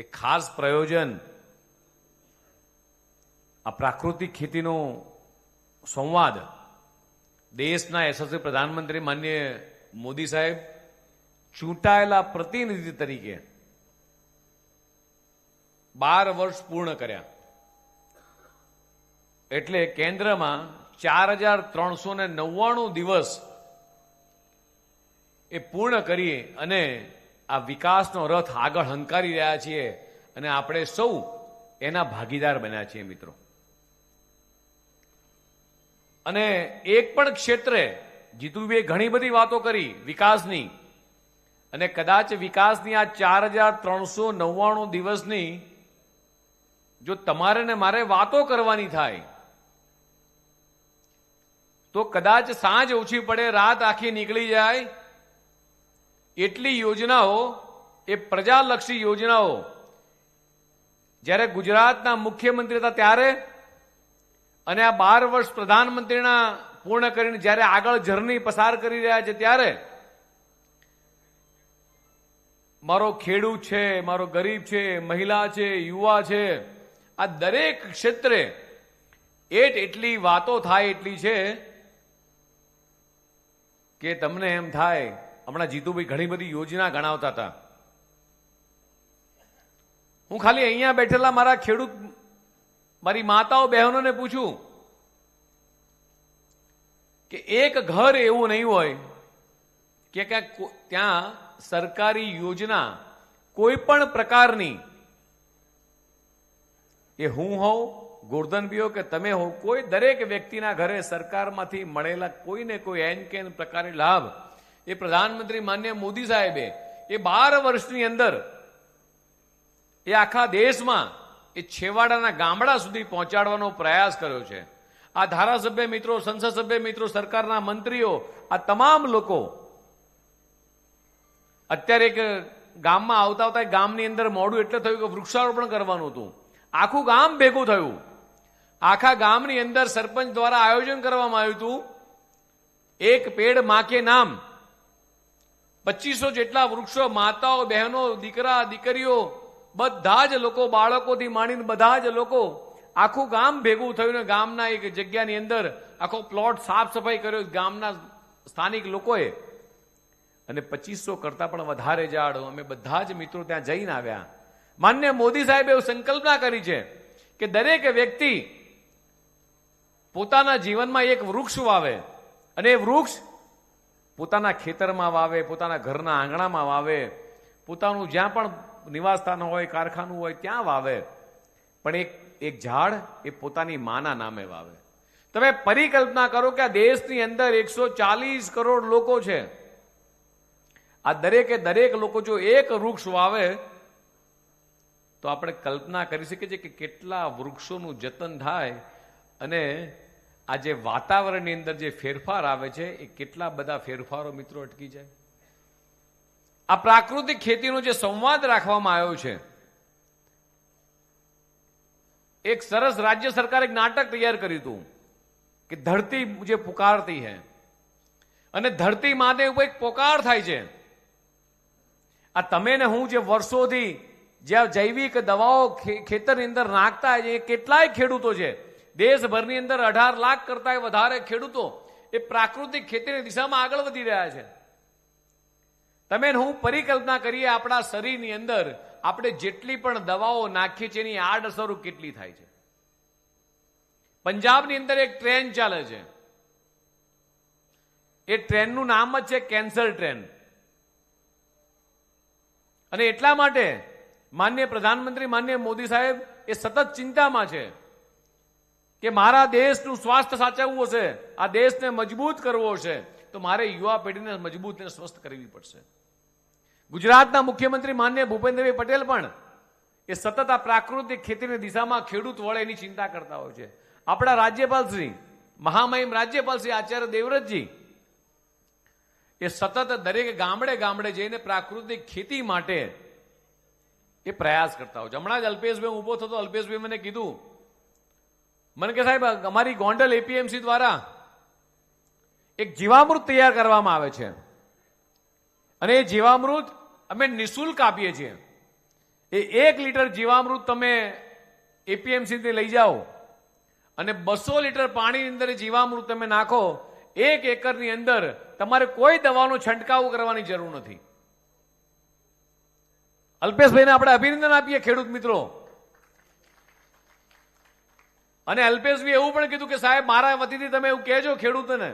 એક ખાસ પ્રયોજન આ પ્રાકૃતિક ખેતીનો સંવાદ દેશના યશસ્વી પ્રધાનમંત્રી માનનીય મોદી સાહેબ ચૂંટાયેલા પ્રતિનિધિ તરીકે 12 વર્ષ પૂર્ણ કર્યા. એટલે કેન્દ્રમાં 4399 દિવસ એ પૂર્ણ કરી અને આ વિકાસનો રથ આગળ હંકારી રહ્યા છીએ અને આપણે સૌ એના ભાગીદાર બન્યા છીએ મિત્રો. અને એક પણ ક્ષેત્રે જીતુભાઈએ ઘણી બધી વાતો કરી વિકાસની, અને કદાચ વિકાસની આ 4399 દિવસની જો તમારે ને મારે વાતો કરવાની થાય તો કદાચ સાંજ ઓછી પડે, રાત આખી નીકળી જાય. એટલી યોજનાઓ, એ પ્રજાલક્ષી યોજનાઓ જ્યારે ગુજરાતના મુખ્યમંત્રી હતા ત્યારે અને આ 12 વર્ષ પ્રધાનમંત્રીના પૂર્ણ કરીને જ્યારે આગળ જર્ની પસાર કરી રહ્યા છે ત્યારે મારો ખેડૂત છે, મારો ગરીબ છે, મહિલા છે, યુવા છે, આ દરેક ક્ષેત્રે એટલી વાતો થાય એટલી છે કે તમને એમ થાય. હમણાં જીતુભાઈ ઘણી બધી યોજના ગણાવતા હતા. હું ખાલી અહીંયા બેઠેલા મારા ખેડૂત, મારી માતાઓ બહેનોને પૂછું કે એક ઘર એવું નહીં હોય કે ત્યાં સરકારી યોજના કોઈ પણ પ્રકારની, એ હું હોઉં, ગોરધનભાઈ હો કે તમે હો, કોઈ દરેક વ્યક્તિના ઘરે સરકારમાંથી મળેલા કોઈને કોઈ એન કેન પ્રકારે લાભ એ પ્રધાનમંત્રી માનનીય મોદી સાહેબે એ 12 વર્ષની અંદર એ આખા દેશમાં એ છેવાડાના ગામડા સુધી પહોંચાડવાનો પ્રયાસ કર્યો છે. આ ધારાસભ્ય મિત્રો, સંસદ સભ્ય મિત્રો, સરકારના મંત્રીઓ, આ તમામ લોકો અત્યારે એક ગામમાં આવતા આવતા ગામની અંદર મોડું એટલે થયું કે વૃક્ષારોપણ કરવાનું હતું. આખું ગામ ભેગું થયું. આખા ગામની અંદર સરપંચ દ્વારા આયોજન કરવામાં આવ્યું હતું, એક પેડ માં કે નામ. 2500 જેટલા વૃક્ષો, માતાઓ, બહેનો, દીકરા, દીકરીઓ, બધા જ લોકો, બાળકોથી માંડીને બધા જ લોકો, આખું ગામ ભેગું થયું ને ગામના એક જગ્યાની અંદર આખો પ્લોટ સાફ સફાઈ કર્યો ગામના સ્થાનિક લોકોએ. અને 2500 કરતા પણ વધારે ઝાડ અમે બધા જ મિત્રો ત્યાં જઈને આવ્યા. માનનીય મોદી સાહેબે એવું સંકલ્પના કરી છે કે દરેક વ્યક્તિ પોતાના જીવનમાં એક વૃક્ષ વાવે, અને એ વૃક્ષ પોતાના ખેતરમાં વાવે, પોતાના ઘરના આંગણામાં વાવે, પોતાનું જ્યાં પણ નિવાસસ્થાન હોય, કારખાનું હોય ત્યાં વાવે, પણ એક ઝાડ એ પોતાની માના નામે વાવે. તમે પરિકલ્પના કરો કે આ દેશની અંદર 140 કરોડ લોકો છે. આ દરેક લોકો જો એક વૃક્ષ વાવે તો આપણે કલ્પના કરી શકીએ છીએ કે કેટલા વૃક્ષોનું જતન થાય અને આ જે વાતાવરણની અંદર જે ફેરફાર આવે છે એ કેટલા બધા ફેરફારો મિત્રો અટકી જાય. આ પ્રાકૃતિક ખેતીનો જે સંવાદ રાખવામાં આવ્યો છે, એક સરસ રાજ્ય સરકારે એક નાટક તૈયાર કર્યું હતું કે ધરતી મુझे પુકારતી હૈ, અને ધરતી માતે એક પોકાર થાય છે. આ તમે ને હું જે વર્ષોથી જ્યાં જૈવિક દવાઓ ખેતરની અંદર નાખતા હોય છે, એ કેટલાય ખેડૂતો છે દેશભરની અંદર 18 લાખ કરતા વધારે ખેડૂતો એ પ્રાકૃતિક ખેતીની દિશામાં આગળ વધી રહ્યા છે. તમે હું પરિકલ્પના કરીએ આપણા શરીરની અંદર આપણે જેટલી પણ દવાઓ નાખીએ છીએ એની આડઅસરો કેટલી થાય છે. પંજાબની અંદર એક ટ્રેન ચાલે છે, એ ટ્રેનનું નામ જ છે કેન્સર ટ્રેન. અને એટલા માટે માનનીય પ્રધાનમંત્રી માનનીય મોદી સાહેબ એ સતત ચિંતામાં છે કે મારા દેશનું સ્વાસ્થ્ય સાચવવું હશે, આ દેશને મજબૂત કરવો હશે તો મારે યુવા પેઢીને મજબૂત અને સ્વસ્થ કરવી પડશે. ગુજરાતના મુખ્યમંત્રી માનનીય ભૂપેન્દ્રભાઈ પટેલ પણ એ સતત આ પ્રાકૃતિક ખેતીની દિશામાં ખેડૂત વળે એની ચિંતા કરતા હોય છે. આપણા રાજ્યપાલ શ્રી, મહામહિમ રાજ્યપાલ શ્રી આચાર્ય દેવવ્રતજી એ સતત દરેક ગામડે જઈને પ્રાકૃતિક ખેતી માટે એ પ્રયાસ કરતા હોય છે. હમણાં જ અલ્પેશભાઈ ઉભો થતો, અલ્પેશભાઈ મને કીધું, મને કે સાહેબ અમારી ગોંડલ એપીએમસી દ્વારા એક જીવામૃત તૈયાર કરવામાં આવે છે અને એ જીવામૃત અમે નિઃશુલ્ક આપીએ છીએ. એ 1 લીટર જીવામૃત તમે એપીએમસી થી લઈ જાઓ અને 200 લીટર પાણીની અંદર જીવામૃત તમે નાખો, 1 એકરની અંદર તમારે કોઈ દવાનો છંટકાવ કરવાની જરૂર નથી. અલ્પેશભાઈને આપણે અભિનંદન આપીએ ખેડૂત મિત્રો. અને અલ્પેશભાઈ એવું પણ કીધું કે સાહેબ મારા વતીથી તમે એવું કહેજો ખેડૂતોને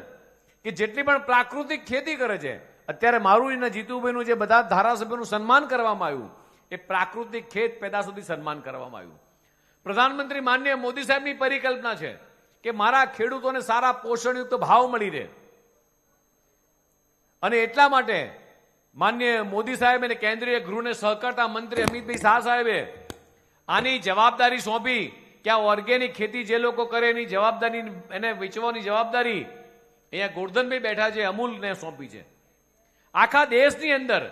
કે જેટલી પણ પ્રાકૃતિક ખેતી કરે છે, અત્યારે મારું એના જીતુભાઈનું જે બધા ધારાસભ્યોનું સન્માન કરવામાં આવ્યું એ પ્રાકૃતિક ખેત પેદાશોથી સન્માન કરવામાં આવ્યું. પ્રધાનમંત્રી માનનીય મોદી સાહેબની પરિકલ્પના છે કે મારા ખેડૂતોને સારા પોષણયુક્ત ભાવ મળી રહે, અને એટલા માટે માનનીય મોદી સાહેબ અને કેન્દ્રીય ગૃહ અને સહકારતા મંત્રી અમિતભાઈ શાહ સાહેબે આની જવાબદારી સોંપી કે આ ઓર્ગેનિક ખેતી જે લોકો કરે એની જવાબદારી, એને વેચવાની જવાબદારી અહીંયા ગોરધનભાઈ બેઠા છે અમૂલને સોંપી છે. આખા દેશની અંદર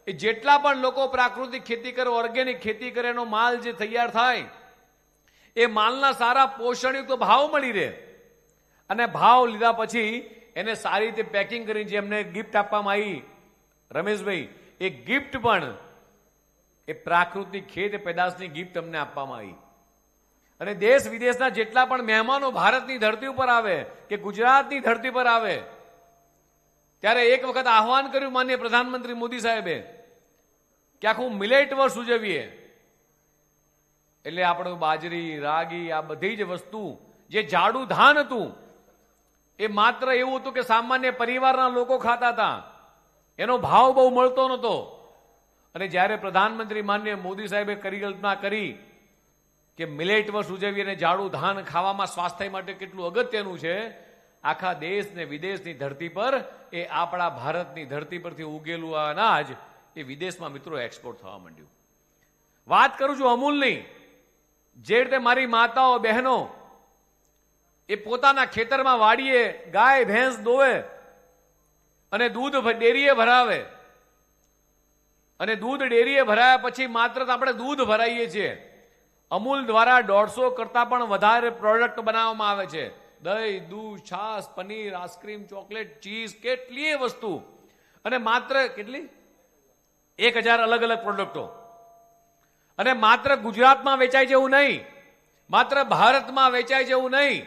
એ જેટલા પણ લોકો પ્રાકૃતિક ખેતી કરે, ઓર્ગેનિક ખેતી કરે, એનો માલ જે તૈયાર થાય એ માલના સારા પોષણયુક્ત ભાવ મળી રહે, અને ભાવ લીધા પછી એને સારી રીતે પેકિંગ કરીને જે એમને ગિફ્ટ આપવામાં આવી રમેશભાઈ, એ ગિફ્ટ પણ એ પ્રાકૃતિક ખેત પેદાશની ગિફ્ટ અમને આપવામાં આવી. અને દેશ વિદેશના જેટલા પણ મહેમાનો ભારતની ધરતી ઉપર આવે કે ગુજરાતની ધરતી પર આવે ત્યારે એક વખત આહવાન કર્યું માનનીય પ્રધાનમંત્રી મોદી સાહેબે કે આખું મિલેટ વર્ષ ઉજવીએ. એટલે આપણું બાજરી, રાગી, આ બધી જ વસ્તુ જે જાડું ધાન હતું એ માત્ર એવું હતું કે સામાન્ય પરિવારના લોકો ખાતા હતા, એનો ભાવ બહુ મળતો નહોતો. અને જ્યારે પ્રધાનમંત્રી માનનીય મોદી સાહેબે કલ્પના કરી કે મિલેટ વર્ષ ઉજવી અને જાડું ધાન ખાવામાં સ્વાસ્થ્ય માટે કેટલું અગત્યનું છે, આખા દેશ ને વિદેશની ધરતી પર એ આપણા ભારતની ધરતી પરથી ઉગેલું આ અનાજ એ વિદેશમાં મિત્રો એક્સપોર્ટ થવા માંડ્યું. વાત કરું છું અમૂલની. જે રીતે મારી માતાઓ બહેનો એ પોતાના ખેતરમાં વાડીએ ગાય ભેંસ દોવે અને દૂધ ડેરીએ ભરાવે, અને દૂધ ડેરીએ ભરાયા પછી માત્ર આપણે દૂધ ભરાઈએ છીએ. અમૂલ દ્વારા 150 કરતા પણ વધારે પ્રોડક્ટ બનાવવામાં આવે છે. દહીં, દૂધ, છાશ, પનીર, આઈસ્ક્રીમ, ચોકલેટ, ચીઝ, કેટલી વસ્તુ, અને માત્ર કેટલી 1000 અલગ અલગ પ્રોડક્ટો. અને માત્ર ગુજરાતમાં વેચાય છે એવું નહીં, માત્ર ભારતમાં વેચાય છે એવું નહીં,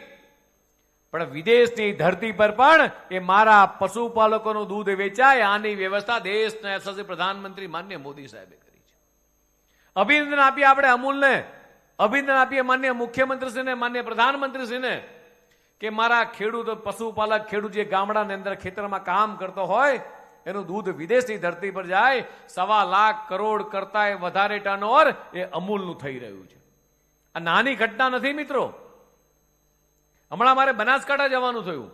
પણ વિદેશની ધરતી પર પણ એ મારા પશુપાલકોનું દૂધ વેચાય, આની વ્યવસ્થા દેશના યશસ્વી પ્રધાનમંત્રી માનનીય મોદી સાહેબે કરી છે. અભિનંદન આપીએ આપણે અમૂલને, અભિનંદન આપીએ માનનીય મુખ્યમંત્રીશ્રીને, માનનીય પ્રધાનમંત્રીશ્રીને કે મારા ખેડૂત, પશુપાલક ખેડૂત જે ગામડાની અંદર ખેતરમાં કામ કરતો હોય એનું દૂધ વિદેશની ધરતી પર જાય. 1.25 લાખ કરોડ કરતા વધારે ટર્નઓવર એ અમૂલનું થઈ રહ્યું છે. આ નાની ઘટના નથી મિત્રો. હમણાં મારે બનાસકાંઠા જવાનું થયું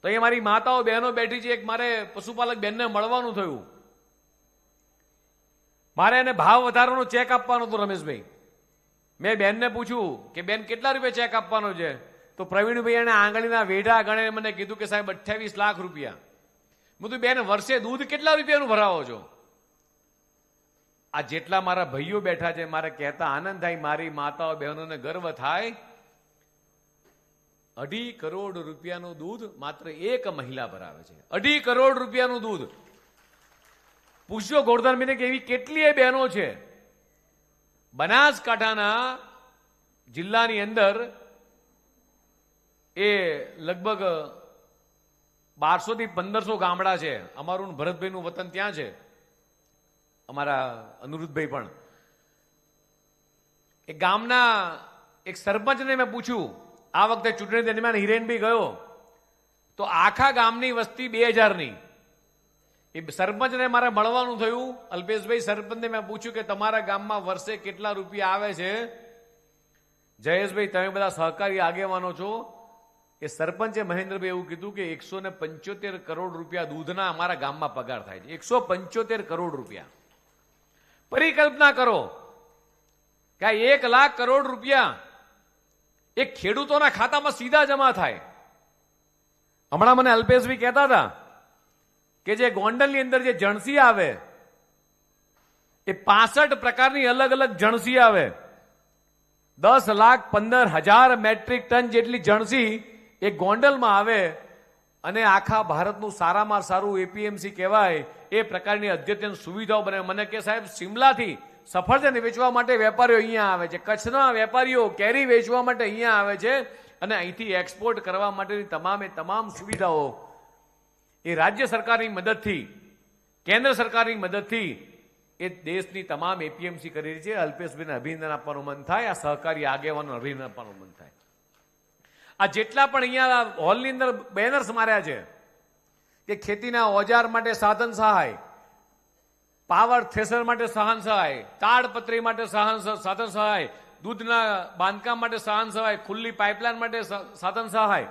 તો એ મારી માતાઓ બહેનો બેઠી છે, એક મારે પશુપાલક બેનને મળવાનું થયું. મારે એને ભાવ વધારાનો ચેક આપવાનો હતો રમેશભાઈ. મેં બેનને પૂછ્યું કે બેન કેટલા રૂપિયા ચેક આપવાનો છે? તો પ્રવીણભાઈ એને આંગળીના વેઢા ગણે મને કીધું કે સાહેબ 28 લાખ રૂપિયા. મેં કીધું બેન વર્ષે દૂધ કેટલા રૂપિયાનું ભરાવો છો? આ જેટલા મારા ભાઈઓ બેઠા છે મારે કહેતા આનંદ થાય, મારી માતાઓ બહેનોને ગર્વ થાય. 2.5 કરોડ રૂપિયાનું દૂધ માત્ર એક મહિલા ભરાવે છે. 2.5 કરોડ રૂપિયાનું દૂધ. પૂછજો ગોરધનભાઈને કે એવી કેટલી બહેનો છે બનાસકાંઠાના જિલ્લાની અંદર. એ લગભગ 1200 થી 1500 ગામડા છે. અમારું ભરતભાઈનું વતન ત્યાં છે, અમારા અનુરુદ્ધભાઈ પણ. એ ગામના એક સરપંચને મેં પૂછ્યું, આ વખતે ચૂંટણી દરમિયાન હિરેનભાઈ ગયો તો આખા ગામની વસ્તી 2000ની. એ સરપંચને મારે મળવાનું થયું. અલ્પેશભાઈ સરપંચને મેં પૂછ્યું કે તમારા ગામમાં વર્ષે કેટલા રૂપિયા આવે છે? જયેશભાઈ તમે બધા સહકારી આગેવાનો છો. એ સરપંચે મહેન્દ્રભાઈ એવું કીધું કે 175 કરોડ રૂપિયા દૂધના અમારા ગામમાં પગાર થાય છે. 175 કરોડ રૂપિયા. પરિકલ્પના કરો કે 1 લાખ કરોડ રૂપિયા એ ખેડૂતોના ખાતામાં સીધા જમા થાય. હમણાં મને અલ્પેશભાઈ કહેતા હતા કે જે ગોંડલની અંદર જે જણસી આવે એ 65 પ્રકારની અલગ અલગ જણસી આવે. 10,15,000 મેટ્રિક ટન જેટલી જણસી એ ગોંડલમાં આવે, અને આખા ભારતનું સારામાં સારું એપીએમસી કહેવાય એ પ્રકારની અદ્યતન સુવિધાઓ બને. મને કે સાહેબ સિમલાથી સફરજન વેચવા માટે વેપારીઓ અહીંયા આવે છે, કચ્છના વેપારીઓ કેરી વેચવા માટે અહીંયા આવે છે, અને અહીંથી એક્સપોર્ટ કરવા માટેની તમામ સુવિધાઓ એ રાજ્ય સરકારની મદદથી, કેન્દ્ર સરકારની મદદથી એ દેશની તમામ એપીએમસી કરી રહી છે. અલ્પેશભાઈને અભિનંદન આપવાનું મન થાય, આ સહકારી આગેવાનો અભિનંદન આપવાનું મન થાય. આ જેટલા પણ અહીંયા હોલની અંદર બેનર્સ માર્યા છે કે ખેતીના ઓજાર માટે સાધન સહાય, પાવર થ્રેશર માટે સાધન સહાય, તાડપત્રી માટે સાધન સહાય, દૂધના બાંધકામ માટે સાધન સહાય, ખુલ્લી પાઇપલાઇન માટે સાધન સહાય,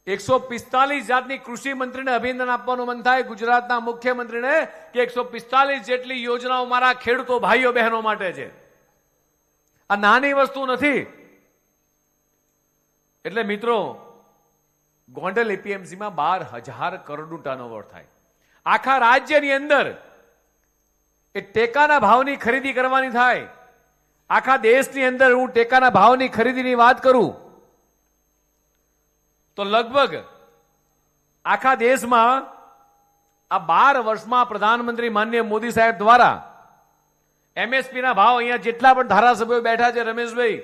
145 જાતની કૃષિ મંત્રીને અભિનંદન આપવાનું મન થાય, ગુજરાતના મુખ્યમંત્રીને, કે 145 જેટલી યોજનાઓ મારા ખેડૂતો ભાઈઓ બહેનો માટે છે. આ નાની વસ્તુ નથી. એટલે મિત્રો, ગોંડલ એપીએમસીમાં 12,000 કરોડનું ટર્નઓવર થાય. આખા રાજ્યની અંદર એ ટેકાના ભાવની ખરીદી કરવાની થાય. આખા દેશની અંદર હું ટેકાના ભાવની ખરીદીની વાત કરું તો લગભગ આખા દેશમાં આ 12 વર્ષમાં પ્રધાનમંત્રી માનનીય મોદી સાહેબ દ્વારા એમએસપીના ભાવ, અહીંયા જેટલા પણ ધારાસભ્યો બેઠા છે, રમેશભાઈ,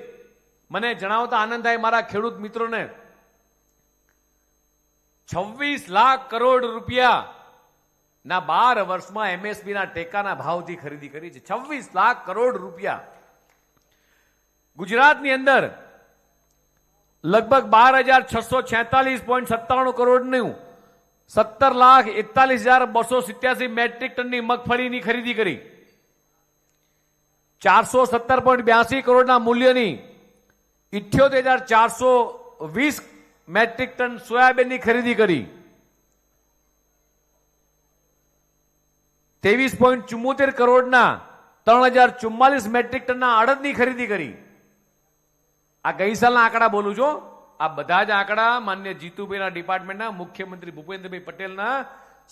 મને જણાવતા આનંદ થાય મારા ખેડૂત મિત્રોને, 26 લાખ કરોડ રૂપિયા ના 12 વર્ષમાં એમએસપીના ટેકાના ભાવથી ખરીદી કરી છે. 26 લાખ કરોડ રૂપિયા. ગુજરાતની અંદર લગભગ 12,646.97 કરોડનું 17,41,287 મેટ્રિક ટનની મગફળીની ખરીદી કરી. 417.82 કરોડના મૂલ્યની 78,420 મેટ્રિક ટન સોયાબીનની ખરીદી કરી. 23.74 કરોડના 3,044 મેટ્રિક ટનના અડદની ખરીદી કરી. આ ગઈ સાલના આંકડા બોલું છું. આ બધા જ આંકડા માન્ય જીતુભાઈના ડિપાર્ટમેન્ટના મુખ્યમંત્રી ભૂપેન્દ્રભાઈ પટેલના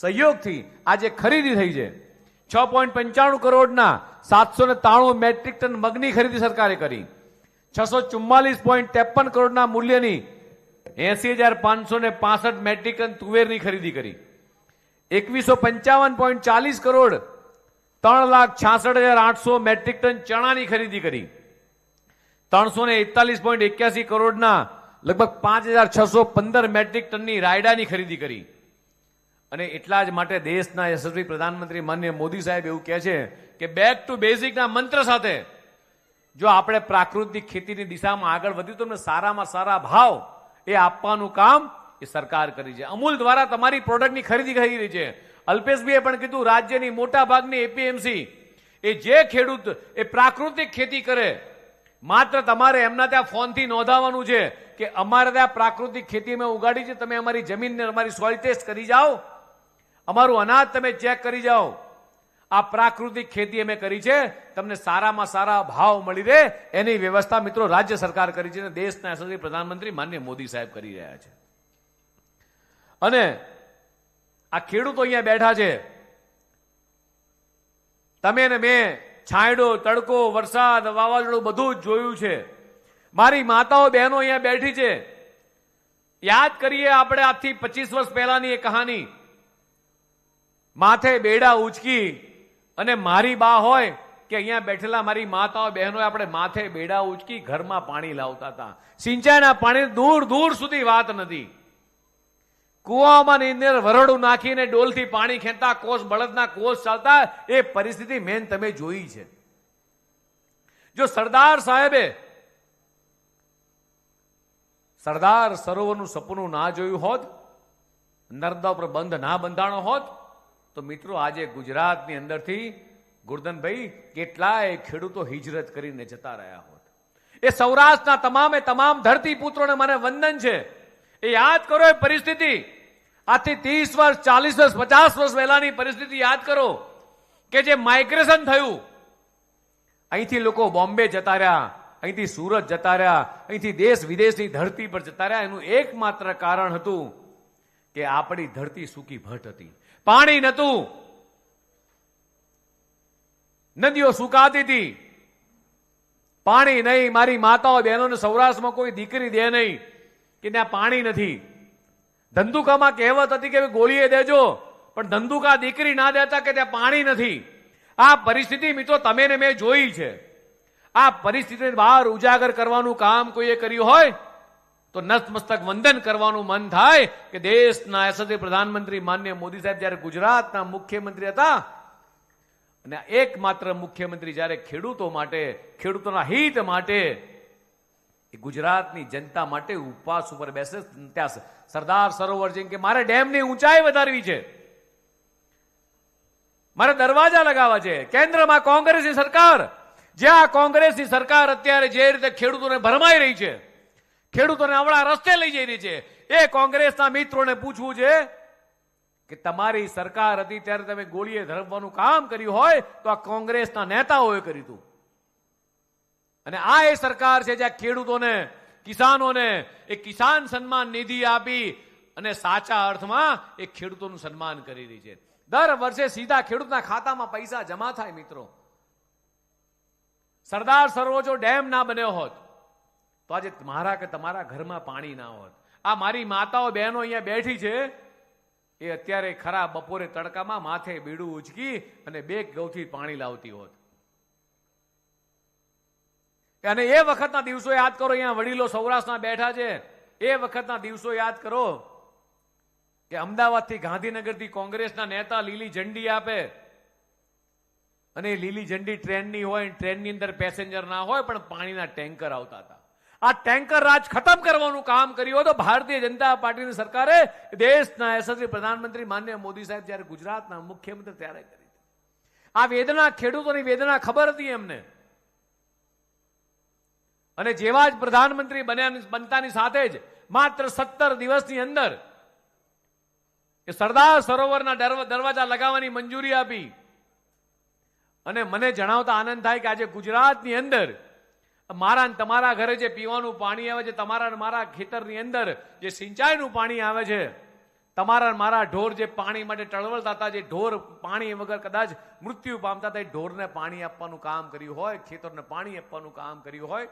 સહયોગથી આજે ખરીદી થઈ છે. 6.95 કરોડના 793 મેટ્રિક ટન મગની ખરીદી સરકારે કરી. 644.53 કરોડના મૂલ્યની 80,565 મેટ્રિક ટન તુવેરની ખરીદી કરી. 2155.40 કરોડ 3,66,800 મેટ્રિક ટન ચણાની ખરીદી કરી. 341.81 કરોડના લગભગ 5,615 મેટ્રિક ટનની રાયડાની ખરીદી કરી. અને એટલા જ માટે દેશના યશસ્વી પ્રધાનમંત્રી માનનીય મોદી સાહેબ એવું કહે છે કે બેક ટુ બેઝિકના મંત્ર સાથે જો આપણે પ્રાકૃતિક ખેતીની દિશામાં આગળ વધ્યું તો સારામાં સારા ભાવ એ આપવાનું કામ એ સરકાર કરી છે. અમૂલ દ્વારા તમારી પ્રોડક્ટની ખરીદી કરી રહી છે. અલ્પેશભાઈએ પણ કીધું, રાજ્યની મોટા ભાગની એપીએમસી એ જે ખેડૂત એ પ્રાકૃતિક ખેતી કરે, માત્ર તમારે એમના ત્યાં ફોનથી નોંધાવાનું છે કે અમારે ત્યાં પ્રાકૃતિક ખેતી અમે ઉગાડી છે, તમે અમારી જમીનને અમારી સોઇલ ટેસ્ટ કરી જાઓ, અમારું અનાજ તમે ચેક કરી જાઓ, આ પ્રાકૃતિક ખેતી અમે કરી છે, તમને સારામાં સારા ભાવ મળી રહે એની વ્યવસ્થા મિત્રો રાજ્ય સરકાર કરી છે અને દેશના યશસ્વી પ્રધાનમંત્રી માનનીય મોદી સાહેબ કરી રહ્યા છે. અને આ ખેડૂતો અહીંયા બેઠા છે, તમે ને મેં છાંયડો, તડકો, વરસાદ, વાવાઝોડું બધું જ જોયું છે. મારી માતાઓ બહેનો અહીંયા બેઠી છે. યાદ કરીએ આપણે આજથી 25 વર્ષ પહેલાની એ કહાની. માથે બેડા ઉચકી અને મારી બા હોય કે અહીંયા બેઠેલા મારી માતાઓ બહેનો આપણે માથે બેડા ઉચકી ઘરમાં પાણી લાવતા હતા. સિંચાઈના પાણી દૂર દૂર સુધી વાત નથી. કુવામાં ની અંદર વરડું નાખીને ડોલથી પાણી ખેંચતા, કોસ બળદના કોસ ચાલતા, એ પરિસ્થિતિ મેન તમે જોઈ છે. જો સરદાર સાહેબે સરદાર સરોવરનું સપનું ના જોયું હોત, નર્મદા ઉપર બંધ ના બંધાણો હોત, તો મિત્રો આજે ગુજરાતની અંદરથી ગુરધનભાઈ કેટલાય ખેડૂતો હિજરત કરીને જતા રહ્યા હોત. એ સૌરાષ્ટ્રના તમામ ધરતીપુત્રોને મને વંદન છે. એ યાદ કરો એ પરિસ્થિતિ, આજથી 30 વર્ષ, 40 વર્ષ, 50 વર્ષ પહેલાની પરિસ્થિતિ યાદ કરો કે જે માઇગ્રેશન થયું. અહીંથી લોકો બોમ્બે જતા રહ્યા, અહીંથી સુરત જતા રહ્યા, અહીંથી દેશ વિદેશની ધરતી પર જતા રહ્યા. એનું એકમાત્ર કારણ હતું કે આપણી ધરતી સૂકી ભટ્ટ હતી, પાણી નહોતું, નદીઓ સુકાતી હતી, પાણી નહીં. મારી માતાઓ બહેનોને સૌરાષ્ટ્રમાં કોઈ દીકરી દે નહીં કે ત્યાં પાણી નથી. ધંધુકામાં કહેવત હતી કે ગોળીએ દેજો, પણ ધંધુકા દીકરી ના દેતા કે ત્યાં પાણી નથી. આ પરિસ્થિતિ મિત્રો તમે ને મેં જોઈ છે. આ પરિસ્થિતિને બહાર ઉજાગર કરવાનું કામ કોઈએ કર્યું હોય તો નતમસ્તક વંદન કરવાનું મન થાય કે દેશના યશસ્વી પ્રધાનમંત્રી માનનીય મોદી સાહેબ જ્યારે ગુજરાતના મુખ્યમંત્રી હતા અને એકમાત્ર મુખ્યમંત્રી જ્યારે ખેડૂતો માટે, ખેડૂતોના હિત માટે, એ ગુજરાતની જનતા માટે ઉપવાસ ઉપર બેસે. ત્યાં સરદાર સરોવર જેમ કે મારે ડેમની ઊંચાઈ વધારવી છે, મારે દરવાજા લગાવવા છે. કેન્દ્રમાં કોંગ્રેસની સરકાર, જ્યાં કોંગ્રેસની સરકાર અત્યારે જે રીતે ખેડૂતોને ભરમાઈ રહી છે, ખેડૂતોને અવળા રસ્તે લઈ જઈ રહી છે, એ કોંગ્રેસના મિત્રોને પૂછવું છે કે તમારી સરકાર હતી ત્યારે તમે ગોળીએ ધરવવાનું કામ કર્યું હોય તો આ કોંગ્રેસના નેતાઓએ કર્યું હતું. અને આ એ સરકાર છે જ્યાં ખેડૂતોને, કિસાનોને એ કિસાન સન્માન નિધિ આપી અને સાચા અર્થમાં એ ખેડૂતોનું સન્માન કરી રહી છે. દર વર્ષે સીધા ખેડૂતના ખાતામાં પૈસા જમા થાય. મિત્રો, સરદાર સરોવર જો ડેમ ના બન્યો હોત તો આજે મારા કે તમારા ઘરમાં પાણી ના હોત. આ મારી માતાઓ બહેનો અહીંયા બેઠી છે, એ અત્યારે ખરા બપોરે તડકામાં માથે બીડું ઉચકી અને 2 ગૌથી પાણી લાવતી હોત. અને એ વખતના દિવસો યાદ કરો. અહીંયા વડીલો સૌરાષ્ટ્રના બેઠા છે, એ વખતના દિવસો યાદ કરો કે અમદાવાદથી ગાંધીનગરથી કોંગ્રેસના નેતા લીલી ઝંડી આપે અને લીલી ઝંડી ટ્રેનની હોય, ટ્રેનની અંદર પેસેન્જર ના હોય પણ પાણીના ટેન્કર આવતા હતા. આ ટેન્કર રાજ ખતમ કરવાનું કામ કર્યું હતું ભારતીય જનતા પાર્ટીની સરકારે. દેશના યશસ્વી પ્રધાનમંત્રી માનનીય મોદી સાહેબ જ્યારે ગુજરાતના મુખ્યમંત્રી ત્યારે કરી. આ વેદના, ખેડૂતોની વેદના ખબર હતી એમને. અને જેવા જ પ્રધાનમંત્રી બનતાની સાથે જ માત્ર 17 દિવસની અંદર એ સરદાર સરોવરના દરવાજા લગાવવાની મંજૂરી આપી. અને મને જણાવતા આનંદ થાય કે આજે ગુજરાતની અંદર મારા ને તમારા ઘરે જે પીવાનું પાણી આવે છે, તમારા ને મારા ખેતરની અંદર જે સિંચાઈનું પાણી આવે છે, તમારા ને મારા ઢોર જે પાણી માટે ટળવળતા હતા, જે ઢોર પાણી વગર કદાચ મૃત્યુ પામતા હતા, એ ઢોરને પાણી આપવાનું કામ કર્યું હોય, ખેતરને પાણી આપવાનું કામ કર્યું હોય,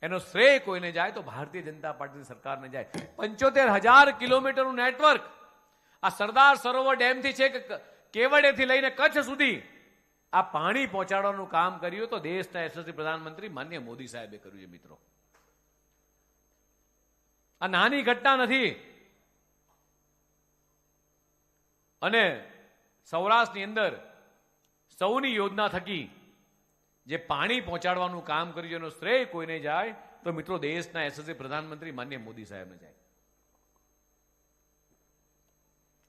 એનો શ્રેય કોઈને જાય તો ભારતીય જનતા પાર્ટીની સરકારને જાય. 75,000 કિલોમીટરનું નેટવર્ક આ સરદાર સરોવર ડેમથી છે કે કેવડિયાથી લઈને કચ્છ સુધી આ પાણી પહોંચાડવાનું કામ કર્યું તો દેશના યશસ્વી પ્રધાનમંત્રી માનનીય મોદી સાહેબે કર્યું છે. મિત્રો, આ નાની ઘટના નથી. અને સૌરાષ્ટ્રની અંદર સૌની યોજના થકી જે પાણી પહોંચાડવાનું કામ કર્યું એનો શ્રેય કોઈને જાય તો મિત્રો દેશના યશસ્વી પ્રધાનમંત્રી માનનીય મોદી સાહેબને જાય.